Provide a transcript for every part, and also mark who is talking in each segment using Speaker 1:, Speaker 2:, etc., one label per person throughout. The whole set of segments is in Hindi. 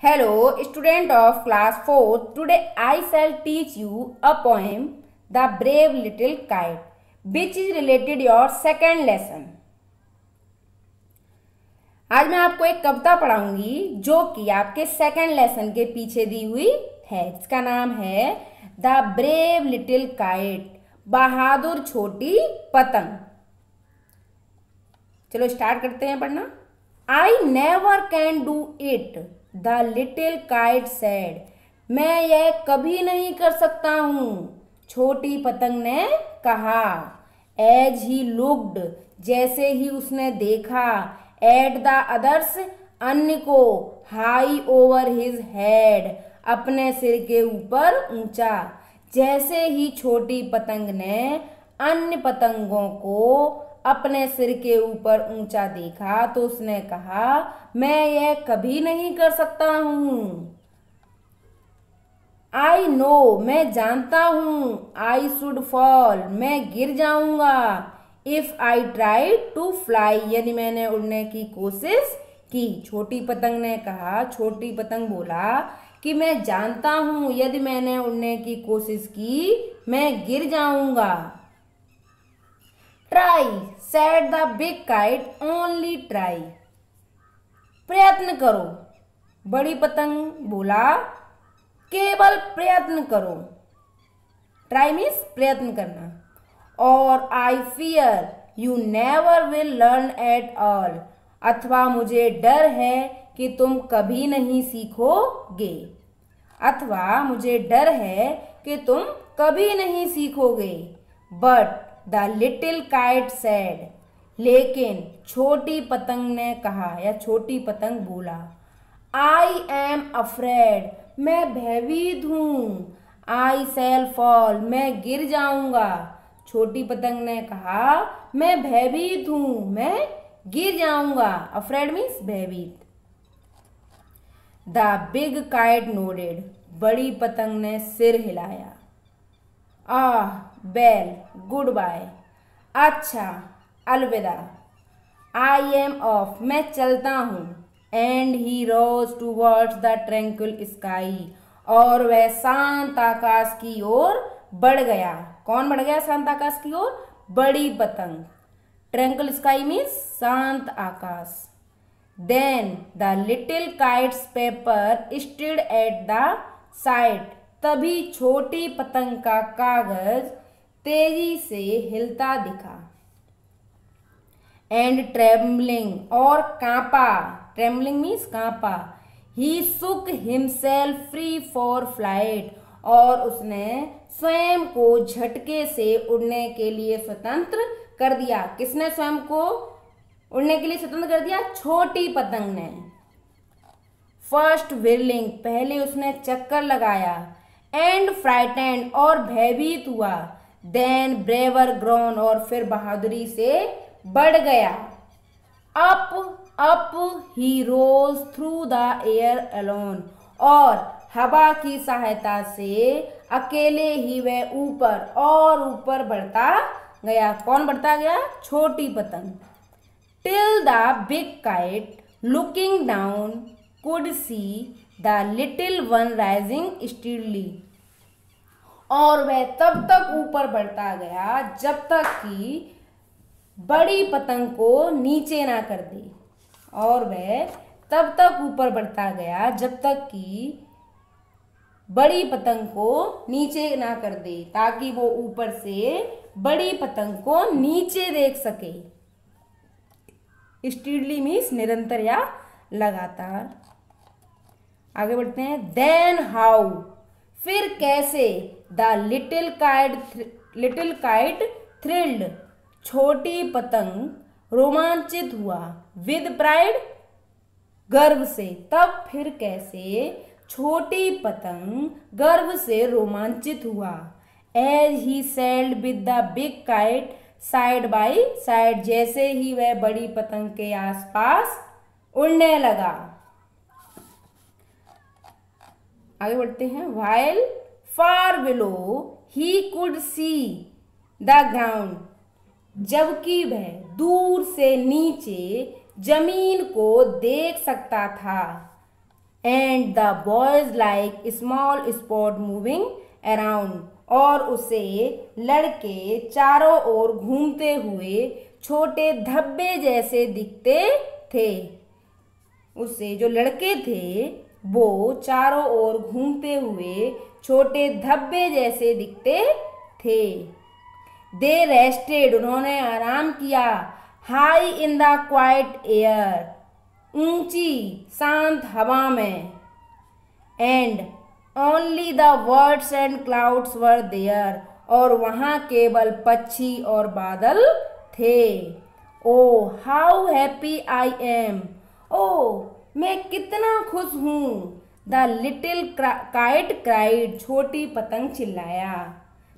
Speaker 1: Hello, student of class 4. Today I shall teach you a poem, The Brave Little Kite, which is related your second lesson. आज मैं आपको एक कविता पढ़ाऊंगी जो कि आपके सेकंड लेसन के पीछे दी हुई है, जिसका नाम है द ब्रेव लिटिल काइट, बहादुर छोटी पतंग। चलो स्टार्ट करते हैं पढ़ना। I never can do it, the little kite said, मैं यह कभी नहीं कर सकता हूं, छोटी पतंग ने कहा। एज ही लुक्ड, जैसे ही उसने देखा, एट द अदर्स, अन्य को, हाई ओवर हिज हेड, अपने सिर के ऊपर ऊंचा। जैसे ही छोटी पतंग ने अन्य पतंगों को अपने सिर के ऊपर ऊंचा देखा तो उसने कहा, मैं यह कभी नहीं कर सकता हूं। आई नो, मैं जानता हूं, आई शुड फॉल, मैं गिर जाऊंगा। If I try to fly, यदि मैंने उड़ने की कोशिश की। छोटी पतंग ने कहा, छोटी पतंग बोला कि मैं जानता हूं यदि मैंने उड़ने की कोशिश की मैं गिर जाऊंगा। Try said the big kite, only try, प्रयत्न करो, बड़ी पतंग बोला, केवल प्रयत्न करो। ट्राई मीन्स प्रयत्न करना। और I fear you never will learn at all, अथवा मुझे डर है कि तुम कभी नहीं सीखोगे। अथवा मुझे डर है कि तुम कभी नहीं सीखोगे। But the little kite said, लेकिन छोटी पतंग ने कहा या छोटी पतंग बोला, आई एम अफ्रेड, मैं भयभीत हूं। आई शैल फॉल, मैं गिर जाऊंगा। छोटी पतंग ने कहा, मैं भयभीत हूं, मैं गिर जाऊंगा। अफ्रेड मीन्स भयभीत। द बिग काइट नोडेड, बड़ी पतंग ने सिर हिलाया। आह बेल, गुड बाय, अच्छा अलविदा। आई एम ऑफ, मैं चलता हूँ। And he rose towards the tranquil sky, और वह शांत आकाश की ओर बढ़ गया। कौन बढ़ गया शांत आकाश की ओर? बड़ी पतंग। ट्रैंक्विल स्काई मीन्स शांत आकाश। Then the little kite's paper stirred at the sight, तभी छोटी पतंग का कागज तेजी से हिलता दिखा। एंड ट्रेम्बलिंग, और कांपा, ट्रेम्बलिंग मीन्स कांपा। He shook himself free for flight, और उसने स्वयं को झटके से उड़ने के लिए स्वतंत्र कर दिया। किसने स्वयं को उड़ने के लिए स्वतंत्र कर दिया? छोटी पतंग ने। फर्स्ट व्हिर्लिंग, पहले उसने चक्कर लगाया। एंड फ्राइटेंड, और भयभीत हुआ। देन ब्रेवर ग्रोन, और फिर बहादुरी से बढ़ गया। Up up he rose through the air alone, और हवा की सहायता से अकेले ही वह ऊपर और ऊपर बढ़ता गया। कौन बढ़ता गया? छोटी पतंग। Till the big kite looking down could see the little one rising steadily, और वह तब तक ऊपर बढ़ता गया जब तक कि बड़ी पतंग को नीचे ना कर दे। और वह तब तक ऊपर बढ़ता गया जब तक कि बड़ी पतंग को नीचे ना कर दे, ताकि वो ऊपर से बड़ी पतंग को नीचे देख सके। स्टीडली मीन्स निरंतर या लगातार। आगे बढ़ते हैं। देन हाउ, फिर कैसे? द लिटिल काइट थ्रिल्ड, छोटी पतंग रोमांचित हुआ। विद प्राइड, गर्व से। तब फिर कैसे छोटी पतंग गर्व से रोमांचित हुआ। As he sailed with the big kite side by side, जैसे ही वह बड़ी पतंग के आसपास उड़ने लगा। आगे बढ़ते हैं। While far below he could see the ground, जबकि वह दूर से नीचे जमीन को देख सकता था। And the boys like small spot moving around, और उसे लड़के चारों ओर घूमते हुए छोटे धब्बे जैसे दिखते थे। उससे जो लड़के थे वो चारों ओर घूमते हुए छोटे धब्बे जैसे दिखते थे। दे रेस्टेड, उन्होंने आराम किया। High in the quiet air, ऊंची शांत हवा में। And only the birds and clouds were there, और वहां केवल पक्षी और बादल थे। Oh how happy I am, ओ मैं कितना खुश हूँ। द लिटिल काइट क्राइड, छोटी पतंग चिल्लाया।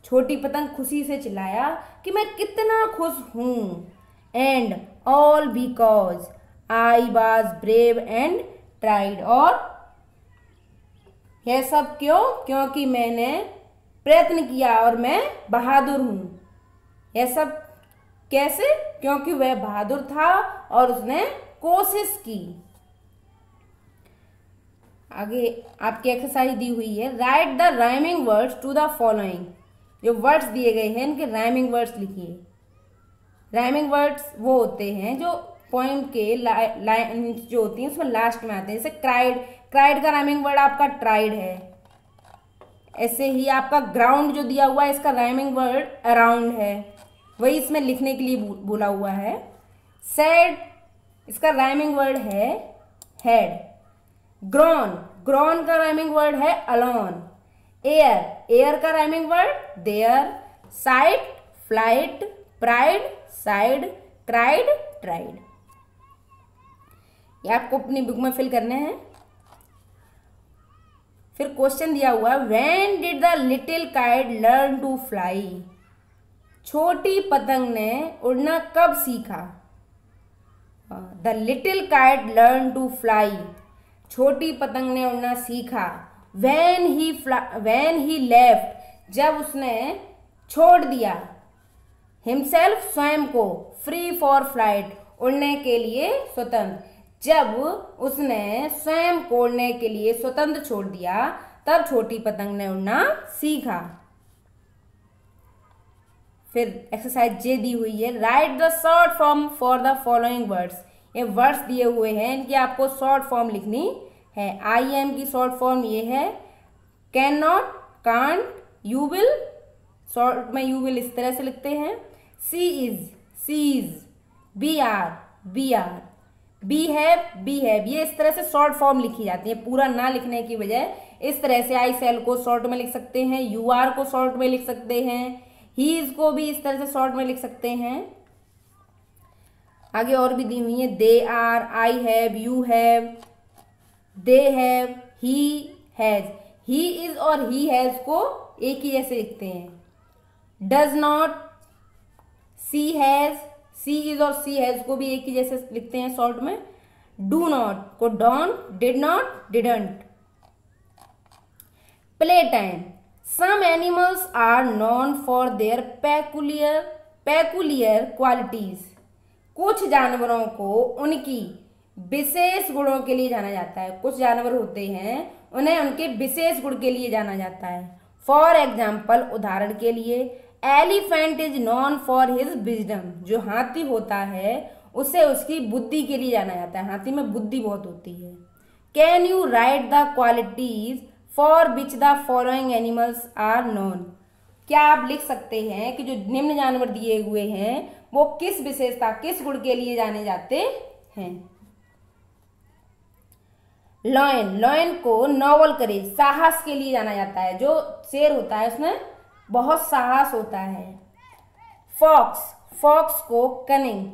Speaker 1: छोटी पतंग खुशी से चिल्लाया कि मैं कितना खुश हूँ। And all because I was brave and tried, और यह सब क्यों? क्योंकि मैंने प्रयत्न किया और मैं बहादुर हूँ। यह सब कैसे? क्योंकि वह बहादुर था और उसने कोशिश की। आगे आपकी एक्सरसाइज दी हुई है, write the rhyming words to the following. जो वर्ड्स दिए गए हैं इनके राइमिंग वर्ड्स लिखिए। राइमिंग वर्ड्स वो होते हैं जो पोएम के लाइन जो होती हैं उसमें लास्ट में आते हैं। जैसे क्राइड, क्राइड का राइमिंग वर्ड आपका ट्राइड है। ऐसे ही आपका ग्राउंड जो दिया हुआ है इसका राइमिंग वर्ड अराउंड है, वही इसमें लिखने के लिए बोला हुआ है। सैड, इसका राइमिंग वर्ड है हेड। ग्रॉन, ग्रॉन का राइमिंग वर्ड है अलोन। एयर, एयर का rhyming word there. Sight, flight. Pride, side. Cried, tried. ये आपको अपनी बुक में फिल करने हैं। फिर क्वेश्चन दिया हुआ है, when did the little kite learn to fly, छोटी पतंग ने उड़ना कब सीखा। The little kite learn to fly, छोटी पतंग ने उड़ना सीखा। व्हेन ही लेफ्ट, जब उसने छोड़ दिया। हिमसेल्फ, स्वयं को। फ्री फॉर फ्लाइट, उड़ने के लिए स्वतंत्र, जब उसने स्वयं को उड़ने के लिए स्वतंत्र छोड़ दिया तब छोटी पतंग ने उड़ना सीखा। फिर एक्सरसाइज जे दी हुई है, write the short form for the following words. ये वर्ड्स दिए हुए हैं, इनकी आपको शॉर्ट फॉर्म लिखनी है। आई एम की शॉर्ट फॉर्म ये है, can not, can't, you will, short में यू विल इस तरह से लिखते हैं। She is, she's. We are, we are. We have, we have. ये इस तरह से शॉर्ट फॉर्म लिखी जाती है, पूरा ना लिखने की बजाय इस तरह से। आई सेल को शॉर्ट में लिख सकते हैं, यू आर को शॉर्ट में लिख सकते हैं, ही इज को भी इस तरह से शॉर्ट में लिख सकते हैं। आगे और भी दी हुई है, they are, I have, you have, they have, he has. He is और ही हैज को एक ही जैसे लिखते हैं। Does not, she has, she is और सी हैज को भी एक ही जैसे लिखते हैं शॉर्ट में। डू नॉट को don't, did not, didn't. Play time, some animals are known for their peculiar qualities, कुछ जानवरों को उनकी विशेष गुणों के लिए जाना जाता है। कुछ जानवर होते हैं उन्हें उनके विशेष गुण के लिए जाना जाता है। फॉर एग्जाम्पल, उदाहरण के लिए, elephant is non for his wisdom, जो हाथी होता है उसे उसकी बुद्धि के लिए जाना जाता है, हाथी में बुद्धि बहुत होती है। Can you write the qualities for which the following animals are known, क्या आप लिख सकते हैं कि जो निम्न जानवर दिए हुए हैं वो किस विशेषता, किस गुण के लिए जाने जाते हैं। लॉयन, लॉयन को नोबल करेज, साहस के लिए जाना जाता है। जो शेर होता है उसमें बहुत साहस होता है। फॉक्स, फॉक्स को कनिंग,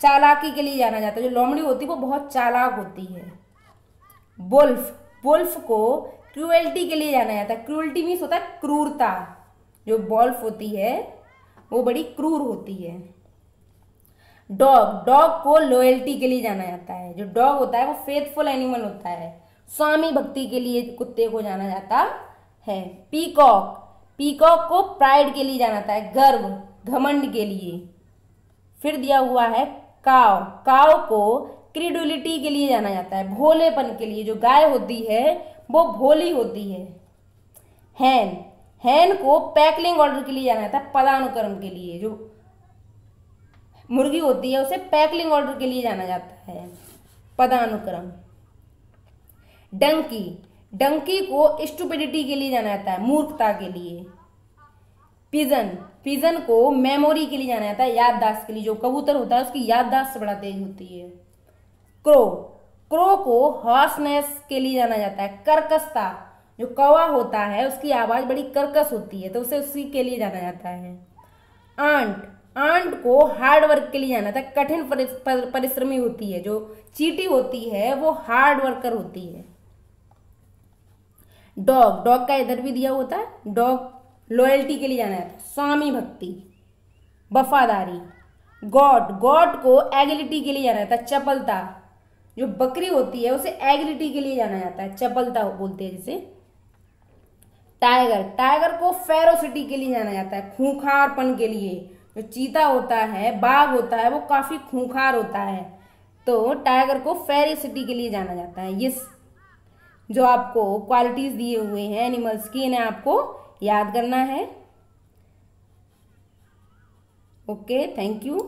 Speaker 1: चालाकी के लिए जाना जाता है। जो लोमड़ी होती है वो बहुत चालाक होती है। वुल्फ, वुल्फ को क्रूएल्टी के लिए जाना जाता है। क्रूएल्टी मीन्स होता है क्रूरता। जो वुल्फ होती है वो बड़ी क्रूर होती है। डॉग, डॉग को लॉयल्टी के लिए जाना जाता है। जो डॉग होता है वो फेथफुल एनिमल होता है। स्वामी भक्ति के लिए कुत्ते को जाना जाता है। पीकॉक, पीकॉक को प्राइड के लिए जाना जाता है, गर्व, घमंड के लिए। फिर दिया हुआ है काव, काव को क्रेडुलिटी के लिए जाना जाता है, भोलेपन के लिए। जो गाय होती है वो भोली होती है। हैन, हैन को पैकलिंग ऑर्डर के लिए जाना जाता है, पदानुक्रम के लिए। जो मुर्गी होती है उसे पैकलिंग ऑर्डर के लिए जाना जाता है, पदानुक्रम। डंकी, डंकी को स्टुपिडिटी के लिए जाना जाता है, मूर्खता के लिए। पिजन, पिजन को मेमोरी के लिए जाना जाता है, याददाश्त के लिए। जो कबूतर होता है उसकी याददाश्त बड़ा तेज होती है। क्रो, क्रो को हॉर्सनेस के लिए जाना जाता है, कर्कशता। जो कौवा होता है उसकी आवाज बड़ी कर्कश होती है तो उसे उसी के लिए जाना जाता है। आंट, आंट को हार्ड वर्क के लिए जाना जाता है, कठिन परिश्रमी होती है। जो चींटी होती है वो हार्ड वर्कर होती है। डॉग, डॉग का इधर भी दिया होता है, डॉग लॉयल्टी के लिए जाना जाता है, स्वामी भक्ति, वफादारी। गॉड, गॉड को एगिलिटी के लिए जाना जाता है, चपलता। जो बकरी होती है उसे एगिलिटी के लिए जाना जाता है, चपलता बोलते हैं जिसे। टाइगर, टाइगर को फेरोसिटी के लिए जाना जाता है, खूंखारपन के लिए। जो चीता होता है, बाघ होता है, वो काफी खूंखार होता है तो टाइगर को फेरोसिटी के लिए जाना जाता है। ये जो आपको क्वालिटीज दिए हुए हैं एनिमल्स की, इन्हें आपको याद करना है। Okay, thank you.